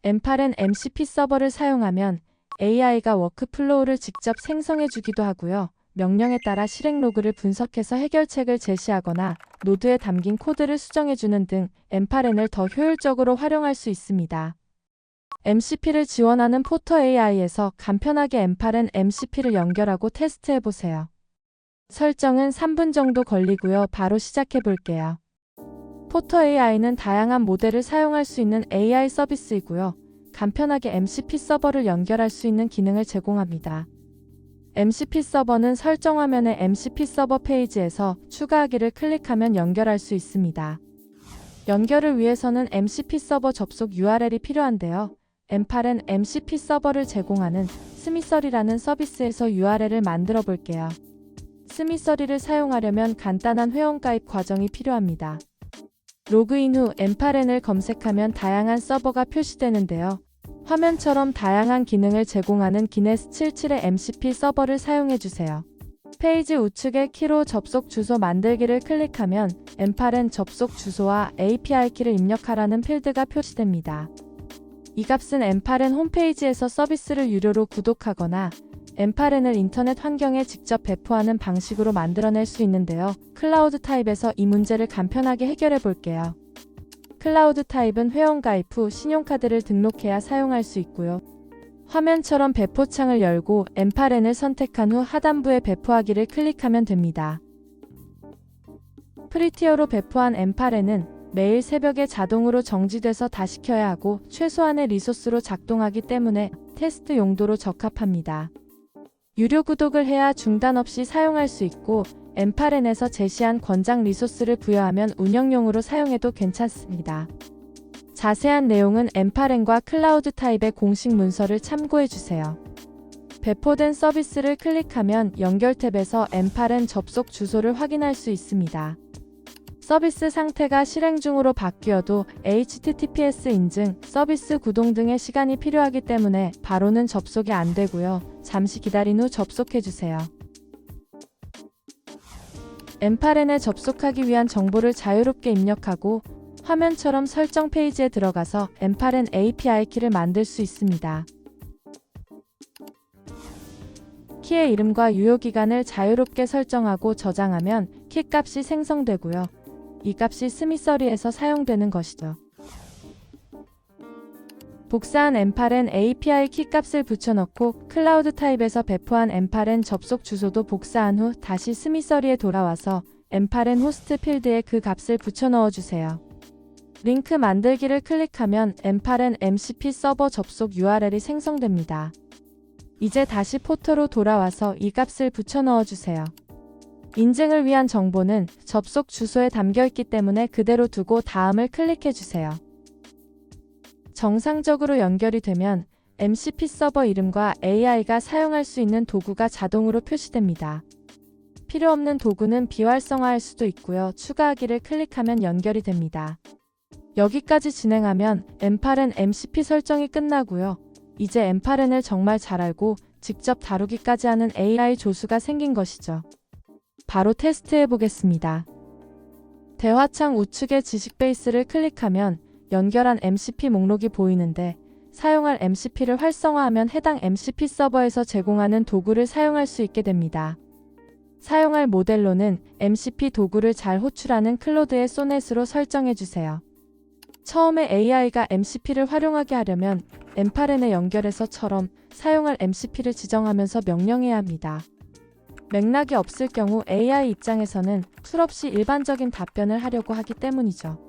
M8N MCP 서버를 사용하면 AI가 워크플로우를 직접 생성해주기도 하고요. 명령에 따라 실행 로그를 분석해서 해결책을 제시하거나 노드에 담긴 코드를 수정해주는 등 M8N을 더 효율적으로 활용할 수 있습니다. MCP를 지원하는 포터 AI에서 간편하게 M8N MCP를 연결하고 테스트해보세요. 설정은 3분 정도 걸리고요. 바로 시작해볼게요. 포터 AI는 다양한 모델을 사용할 수 있는 AI 서비스이고요. 간편하게 MCP 서버를 연결할 수 있는 기능을 제공합니다. MCP 서버는 설정 화면의 MCP 서버 페이지에서 추가하기를 클릭하면 연결할 수 있습니다. 연결을 위해서는 MCP 서버 접속 URL이 필요한데요. M8N MCP 서버를 제공하는 스미서리라는 서비스에서 URL을 만들어 볼게요. 스미서리를 사용하려면 간단한 회원가입 과정이 필요합니다. 로그인 후 M8N을 검색하면 다양한 서버가 표시되는데요. 화면처럼 다양한 기능을 제공하는 기네스 77의 MCP 서버를 사용해주세요. 페이지 우측에 키로 접속 주소 만들기를 클릭하면 M8N 접속 주소와 API 키를 입력하라는 필드가 표시됩니다. 이 값은 M8N 홈페이지에서 서비스를 유료로 구독하거나 M8N을 인터넷 환경에 직접 배포하는 방식으로 만들어낼 수 있는데요. 클라우드 타입에서 이 문제를 간편하게 해결해 볼게요. 클라우드 타입은 회원가입 후 신용카드를 등록해야 사용할 수 있고요. 화면처럼 배포창을 열고 M8N을 선택한 후 하단부에 배포하기를 클릭하면 됩니다. 프리티어로 배포한 M8N은 매일 새벽에 자동으로 정지돼서 다시 켜야 하고 최소한의 리소스로 작동하기 때문에 테스트 용도로 적합합니다. 유료 구독을 해야 중단 없이 사용할 수 있고 M8N에서 제시한 권장 리소스를 부여하면 운영용으로 사용해도 괜찮습니다. 자세한 내용은 M8N과 클라우드 타입의 공식 문서를 참고해주세요. 배포된 서비스를 클릭하면 연결 탭에서 M8N 접속 주소를 확인할 수 있습니다. 서비스 상태가 실행 중으로 바뀌어도 HTTPS 인증, 서비스 구동 등의 시간이 필요하기 때문에 바로는 접속이 안 되고요. 잠시 기다린 후 접속해주세요. M8N에 접속하기 위한 정보를 자유롭게 입력하고 화면처럼 설정 페이지에 들어가서 M8N API 키를 만들 수 있습니다. 키의 이름과 유효기간을 자유롭게 설정하고 저장하면 키 값이 생성되고요. 이 값이 스미서리에서 사용되는 것이죠. 복사한 M8N API 키 값을 붙여넣고 클라우드 타입에서 배포한 M8N 접속 주소도 복사한 후 다시 스미서리에 돌아와서 M8N 호스트 필드에 그 값을 붙여넣어주세요. 링크 만들기를 클릭하면 M8N MCP 서버 접속 URL이 생성됩니다. 이제 다시 포터로 돌아와서 이 값을 붙여넣어주세요. 인증을 위한 정보는 접속 주소에 담겨있기 때문에 그대로 두고 다음을 클릭해주세요. 정상적으로 연결이 되면 MCP 서버 이름과 AI가 사용할 수 있는 도구가 자동으로 표시됩니다. 필요 없는 도구는 비활성화할 수도 있고요. 추가하기를 클릭하면 연결이 됩니다. 여기까지 진행하면 M8N MCP 설정이 끝나고요. 이제 M8N을 정말 잘 알고 직접 다루기까지 하는 AI 조수가 생긴 것이죠. 바로 테스트해 보겠습니다. 대화창 우측의 지식 베이스를 클릭하면 연결한 MCP 목록이 보이는데 사용할 MCP를 활성화하면 해당 MCP 서버에서 제공하는 도구를 사용할 수 있게 됩니다. 사용할 모델로는 MCP 도구를 잘 호출하는 클로드의 소넷으로 설정해 주세요. 처음에 AI가 MCP를 활용하게 하려면 M8N에 연결해서처럼 사용할 MCP를 지정하면서 명령해야 합니다. 맥락이 없을 경우 AI 입장에서는 툴없이 일반적인 답변을 하려고 하기 때문이죠.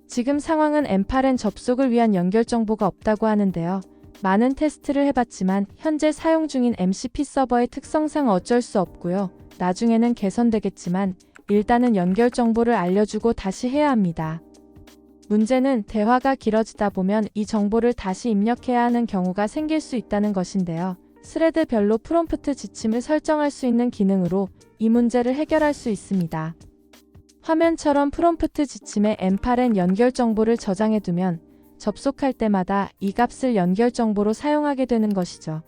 지금 상황은 M8N 접속을 위한 연결 정보가 없다고 하는데요. 많은 테스트를 해봤지만 현재 사용 중인 MCP 서버의 특성상 어쩔 수 없고요. 나중에는 개선되겠지만 일단은 연결 정보를 알려주고 다시 해야 합니다. 문제는 대화가 길어지다 보면 이 정보를 다시 입력해야 하는 경우가 생길 수 있다는 것인데요. 스레드별로 프롬프트 지침을 설정할 수 있는 기능으로 이 문제를 해결할 수 있습니다. 화면처럼 프롬프트 지침에 M8N 연결 정보를 저장해두면 접속할 때마다 이 값을 연결 정보로 사용하게 되는 것이죠.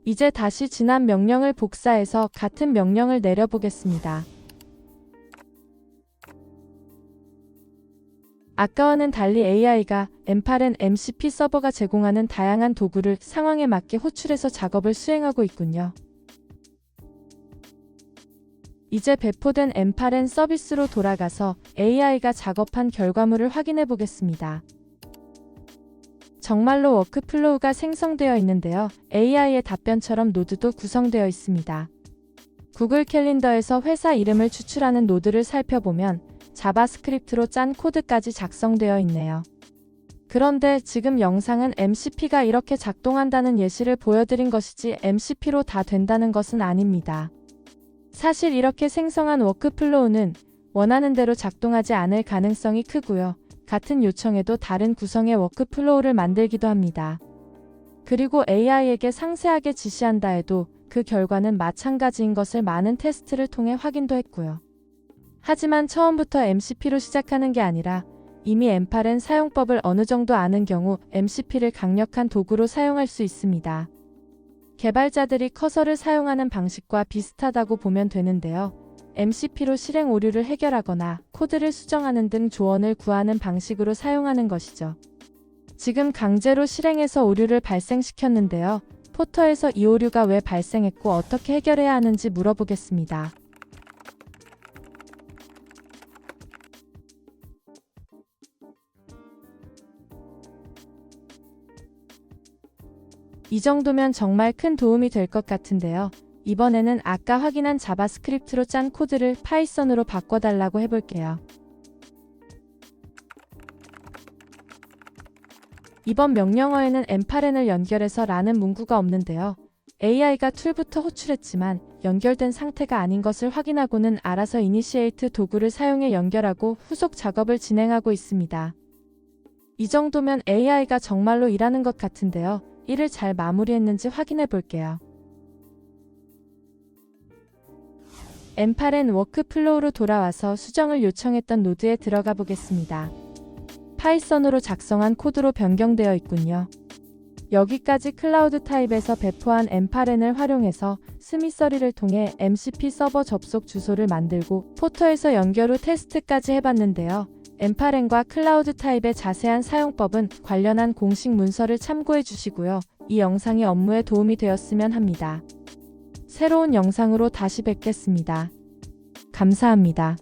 이제 다시 지난 명령을 복사해서 같은 명령을 내려보겠습니다. 아까와는 달리 AI가 M8N MCP 서버가 제공하는 다양한 도구를 상황에 맞게 호출해서 작업을 수행하고 있군요. 이제 배포된 M8N 서비스로 돌아가서 AI가 작업한 결과물을 확인해 보겠습니다. 정말로 워크플로우가 생성되어 있는데요. AI의 답변처럼 노드도 구성되어 있습니다. 구글 캘린더에서 회사 이름을 추출하는 노드를 살펴보면 자바스크립트로 짠 코드까지 작성되어 있네요. 그런데 지금 영상은 MCP가 이렇게 작동한다는 예시를 보여드린 것이지 MCP로 다 된다는 것은 아닙니다. 사실 이렇게 생성한 워크플로우는 원하는 대로 작동하지 않을 가능성이 크고요. 같은 요청에도 다른 구성의 워크플로우를 만들기도 합니다. 그리고 AI에게 상세하게 지시한다 해도 그 결과는 마찬가지인 것을 많은 테스트를 통해 확인도 했고요. 하지만 처음부터 MCP로 시작하는 게 아니라 이미 M8N 사용법을 어느 정도 아는 경우 MCP를 강력한 도구로 사용할 수 있습니다. 개발자들이 커서를 사용하는 방식과 비슷하다고 보면 되는데요. MCP로 실행 오류를 해결하거나 코드를 수정하는 등 조언을 구하는 방식으로 사용하는 것이죠. 지금 강제로 실행해서 오류를 발생시켰는데요. 포터에서 이 오류가 왜 발생했고 어떻게 해결해야 하는지 물어보겠습니다. 이 정도면 정말 큰 도움이 될 것 같은데요. 이번에는 아까 확인한 자바스크립트로 짠 코드를 파이썬으로 바꿔달라고 해볼게요. 이번 명령어에는 M8N을 연결해서 라는 문구가 없는데요. AI가 툴부터 호출했지만 연결된 상태가 아닌 것을 확인하고는 알아서 이니시에이트 도구를 사용해 연결하고 후속 작업을 진행하고 있습니다. 이 정도면 AI가 정말로 일하는 것 같은데요. 일을 잘 마무리했는지 확인해 볼게요. M8N 워크플로우로 돌아와서 수정을 요청했던 노드에 들어가 보겠습니다. 파이썬으로 작성한 코드로 변경되어 있군요. 여기까지 클라우드 타입에서 배포한 M8N을 활용해서 스미서리를 통해 MCP 서버 접속 주소를 만들고 포터에서 연결 후 테스트까지 해봤는데요. M8N과 클라우드 타입의 자세한 사용법은 관련한 공식 문서를 참고해 주시고요. 이 영상이 업무에 도움이 되었으면 합니다. 새로운 영상으로 다시 뵙겠습니다. 감사합니다.